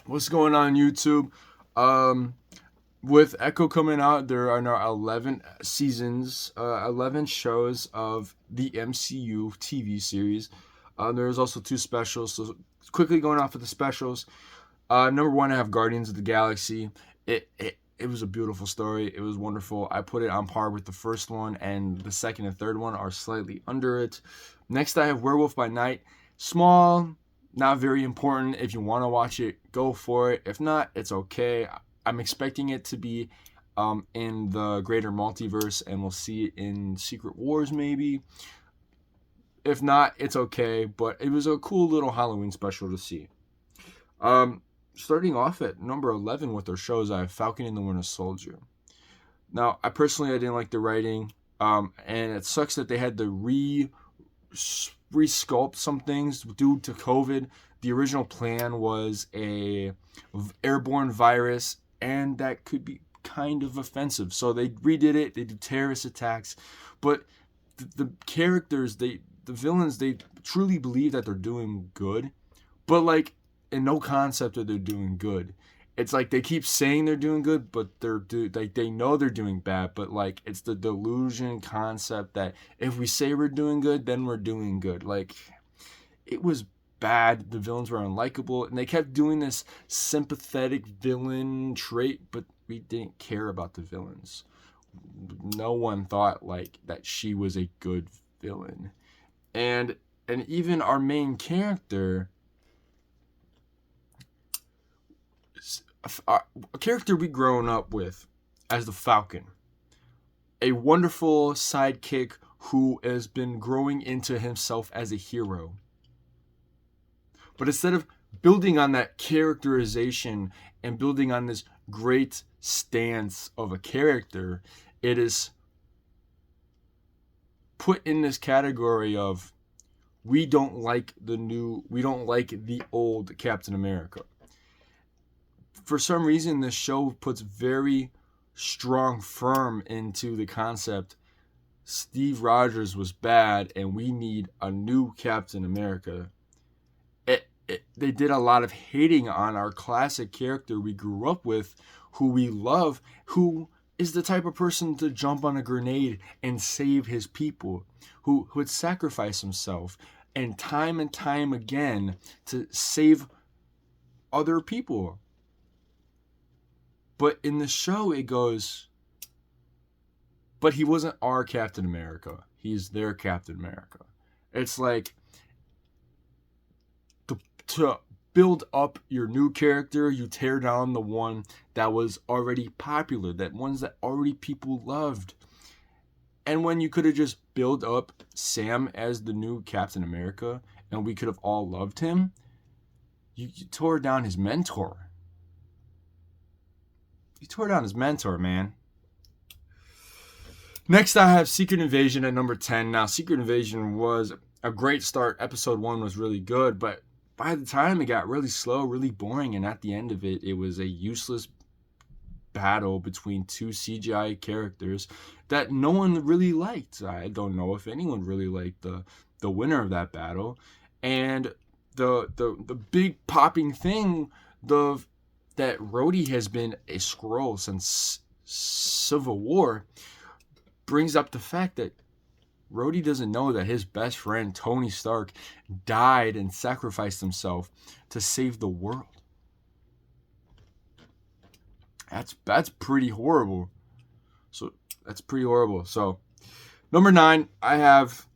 What's going on YouTube? Um, with Echo coming out, there are now 11 seasons, 11 shows of the MCU TV series. There's also two specials. So quickly going off of the specials. Number one, I have Guardians of the Galaxy. It was a beautiful story. It was wonderful. I put it on par with the first one, and the second and third one are slightly under it. Next, I have Werewolf by Night. Small, not very important. If you want to watch it, go for it. If not, it's okay. I'm expecting it to be in the greater multiverse, and we'll see it in Secret Wars maybe. If not, it's okay. But it was a cool little Halloween special to see. Starting off at number 11 with their shows, I have Falcon and the Winter Soldier. Now, I didn't like the writing, and it sucks that they had to resculpt some things due to COVID. The original plan was a airborne virus, and that could be kind of offensive. So they redid it. They do terrorist attacks, but the characters, the villains, they truly believe that they're doing good, but like in no concept that they're doing good. It's like they keep saying they're doing good, but they know they're doing bad. But like it's the delusion concept that if we say we're doing good, then we're doing good. Like it was bad. The villains were unlikable, and they kept doing this sympathetic villain trait, but we didn't care about the villains. No one thought like that she was a good villain, and even our main character, a character we grown up with as the Falcon, a wonderful sidekick who has been growing into himself as a hero. But instead of building on that characterization and building on this great stance of a character, it is put in this category of we don't like the old Captain America. For some reason, this show puts very strong firm into the concept Steve Rogers was bad and we need a new Captain America. They did a lot of hating on our classic character we grew up with, who we love, who is the type of person to jump on a grenade and save his people, who would sacrifice himself and time again to save other people. But in the show, it goes, but he wasn't our Captain America. He's their Captain America. It's like, to build up your new character, you tear down the one that was already popular, that ones that already people loved. And when you could have just built up Sam as the new Captain America, and we could have all loved him, you tore down his mentor. You tore down his mentor, man. Next, I have Secret Invasion at number 10. Now, Secret Invasion was a great start. Episode 1 was really good, but by the time it got really slow, really boring, and at the end of it, it was a useless battle between two CGI characters that no one really liked. I don't know if anyone really liked the winner of that battle. And the big popping thing, that Rhodey has been a Skrull since Civil War, brings up the fact that Rhodey doesn't know that his best friend Tony Stark died and sacrificed himself to save the world. That's pretty horrible. So that's pretty horrible. So number 9, I have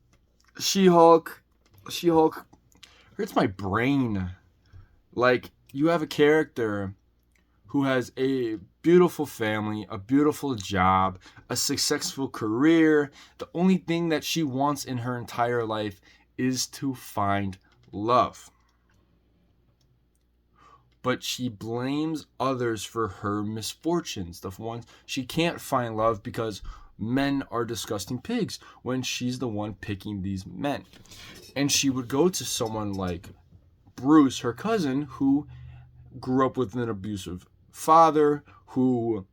She-Hulk. She-Hulk hurts my brain. Like, you have a character who has a beautiful family, a beautiful job, a successful career. The only thing that she wants in her entire life is to find love. But she blames others for her misfortunes. The ones she can't find love because men are disgusting pigs, when she's the one picking these men. And she would go to someone like Bruce, her cousin, who grew up with an abusive father, who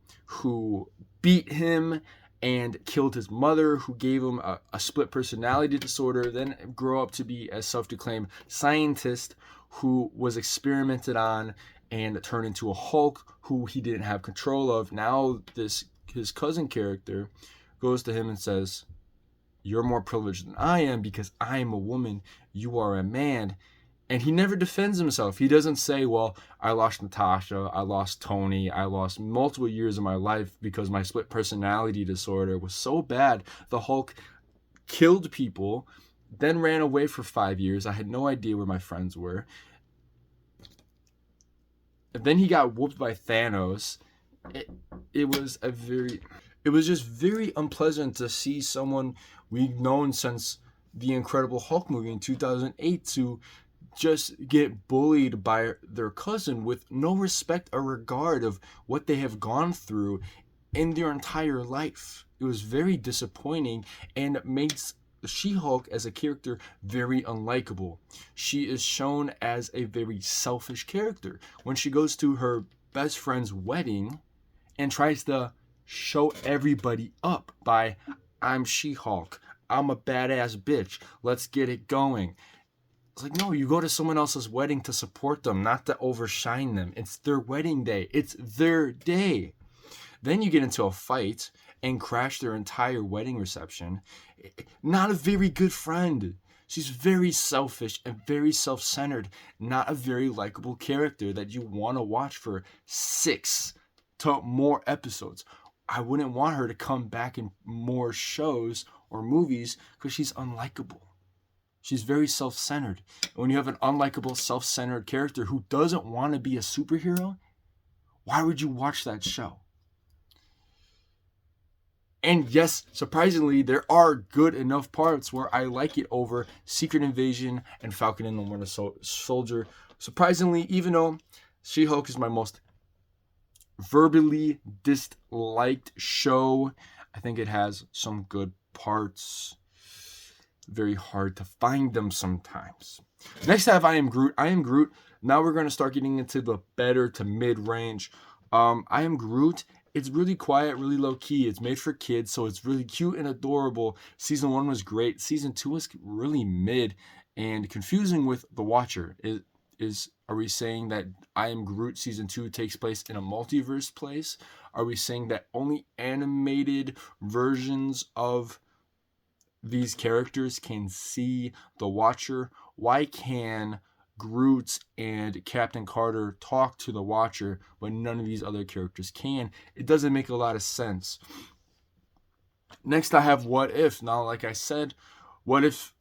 beat him and killed his mother, who gave him a split personality disorder, then grew up to be a self-declaimed scientist who was experimented on and turn into a Hulk who he didn't have control of. Now his cousin character goes to him and says, "You're more privileged than I am because I am a woman. You are a man." And he never defends himself. He doesn't say, well, I lost Natasha, I lost Tony, I lost multiple years of my life because my split personality disorder was so bad. The Hulk killed people, then ran away for 5 years. I had no idea where my friends were. And then he got whooped by Thanos. It was just very unpleasant to see someone we've known since the Incredible Hulk movie in 2008 to just get bullied by their cousin with no respect or regard of what they have gone through in their entire life. It was very disappointing and makes She-Hulk as a character very unlikable. She is shown as a very selfish character. When she goes to her best friend's wedding and tries to show everybody up by, I'm She-Hulk, I'm a badass bitch, let's get it going. It's like, no, you go to someone else's wedding to support them, not to overshine them. It's their wedding day. It's their day. Then you get into a fight and crash their entire wedding reception. Not a very good friend. She's very selfish and very self-centered. Not a very likable character that you want to watch for 6 to more episodes. I wouldn't want her to come back in more shows or movies because she's unlikable. She's very self-centered. And when you have an unlikable, self-centered character who doesn't want to be a superhero, why would you watch that show? And yes, surprisingly, there are good enough parts where I like it over Secret Invasion and Falcon and the Winter Soldier. Surprisingly, even though She-Hulk is my most verbally disliked show, I think it has some good parts. Very hard to find them sometimes. Next I have I Am Groot. I Am Groot. Now we're going to start getting into the better to mid-range. I Am Groot. It's really quiet, really low-key. It's made for kids, so it's really cute and adorable. Season 1 was great. Season 2 was really mid and confusing with the watcher. Are we saying that I Am Groot Season 2 takes place in a multiverse place? Are we saying that only animated versions of these characters can see the Watcher? Why can Groot and Captain Carter talk to the Watcher, but none of these other characters can? It doesn't make a lot of sense. Next, I have What If. Now, like I said, What If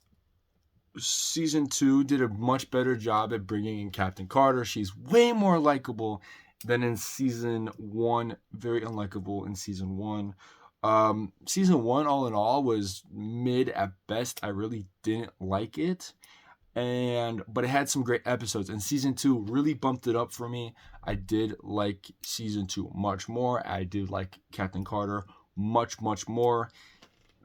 Season 2 did a much better job at bringing in Captain Carter. She's way more likable than in Season 1. Very unlikable in Season 1. Season 1, all in all, was mid at best. I really didn't like it, but it had some great episodes, and Season 2 really bumped it up for me. I did like Season 2 much more. I did like Captain Carter much more.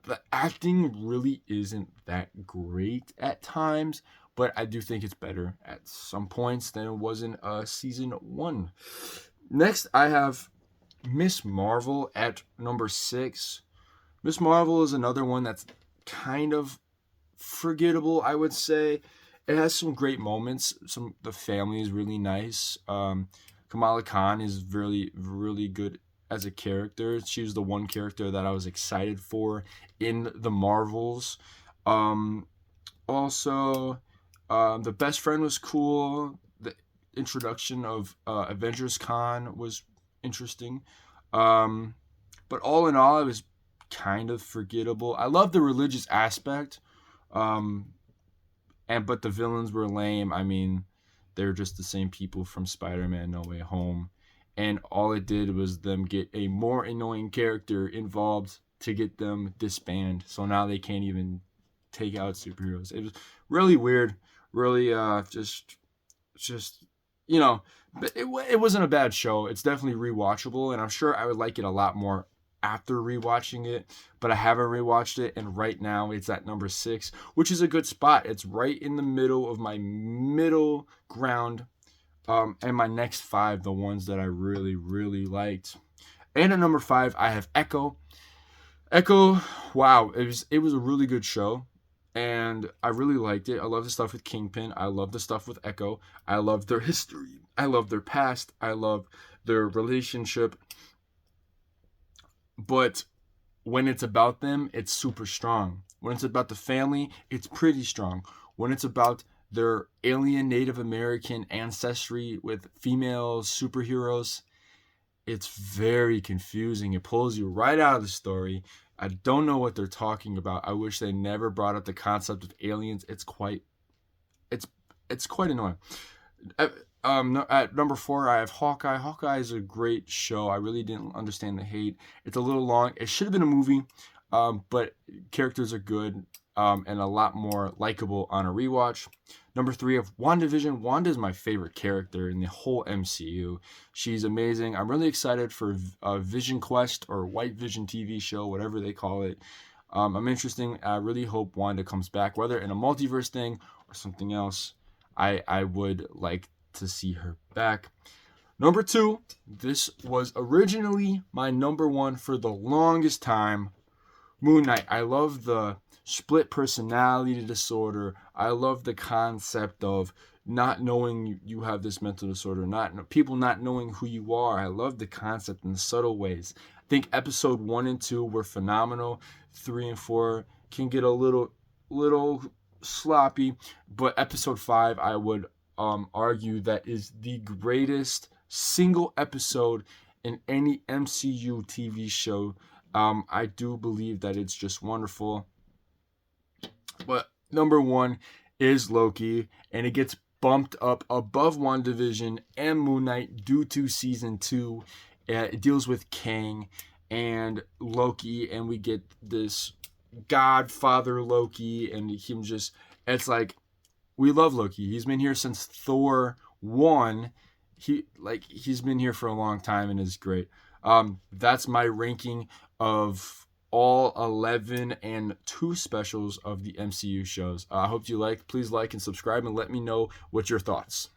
The acting really isn't that great at times, but I do think it's better at some points than it was in Season 1. Next, I have Miss Marvel at number 6. Miss Marvel is another one that's kind of forgettable, I would say. It has some great moments. The family is really nice. Kamala Khan is really, really good as a character. She was the one character that I was excited for in the Marvels. Also, the best friend was cool. The introduction of Avengers Con was interesting. But all in all, it was kind of forgettable. I love the religious aspect. But the villains were lame. I mean, they're just the same people from Spider-Man No Way Home. And all it did was them get a more annoying character involved to get them disbanded. So now they can't even take out superheroes. It was really weird. Really just but it wasn't a bad show. It's definitely rewatchable, and I'm sure I would like it a lot more after rewatching it, but I haven't rewatched it, and right now it's at number 6, which is a good spot. It's right in the middle of my middle ground, and my next 5, the ones that I really, really liked. And at number 5, I have Echo. Echo, wow, it was a really good show. and I really liked it. I love the stuff with Kingpin. I love the stuff with Echo. I love their history. I love their past. I love their relationship. But when it's about them, it's super strong. When it's about the family, it's pretty strong. When it's about their alien Native American ancestry with female superheroes, it's very confusing. It pulls you right out of the story. I don't know what they're talking about. I wish they never brought up the concept of aliens. It's it's quite annoying. At number 4, I have Hawkeye. Hawkeye is a great show. I really didn't understand the hate. It's a little long. It should have been a movie, but characters are good, and a lot more likable on a rewatch. Number 3, I have WandaVision. Wanda is my favorite character in the whole MCU. She's amazing. I'm really excited for Vision Quest or White Vision TV show, whatever they call it. I'm interested. I really hope Wanda comes back, whether in a multiverse thing or something else. I would like to see her back. Number 2, this was originally my number 1 for the longest time. Moon Knight. I love the split personality disorder. I love the concept of not knowing you have this mental disorder, people not knowing who you are. I love the concept in subtle ways. I think episode 1 and 2 were phenomenal. 3 and 4 can get a little sloppy, but episode 5 I would argue that is the greatest single episode in any MCU TV show. I do believe that it's just wonderful. But number 1 is Loki, and it gets bumped up above WandaVision and Moon Knight due to season 2. It deals with Kang and Loki, and we get this Godfather Loki, and it's like, we love Loki. He's been here since Thor 1. He's been here for a long time and is great. That's my ranking of all 11 and 2 specials of the MCU shows. I hope you like. Please like and subscribe and let me know what your thoughts.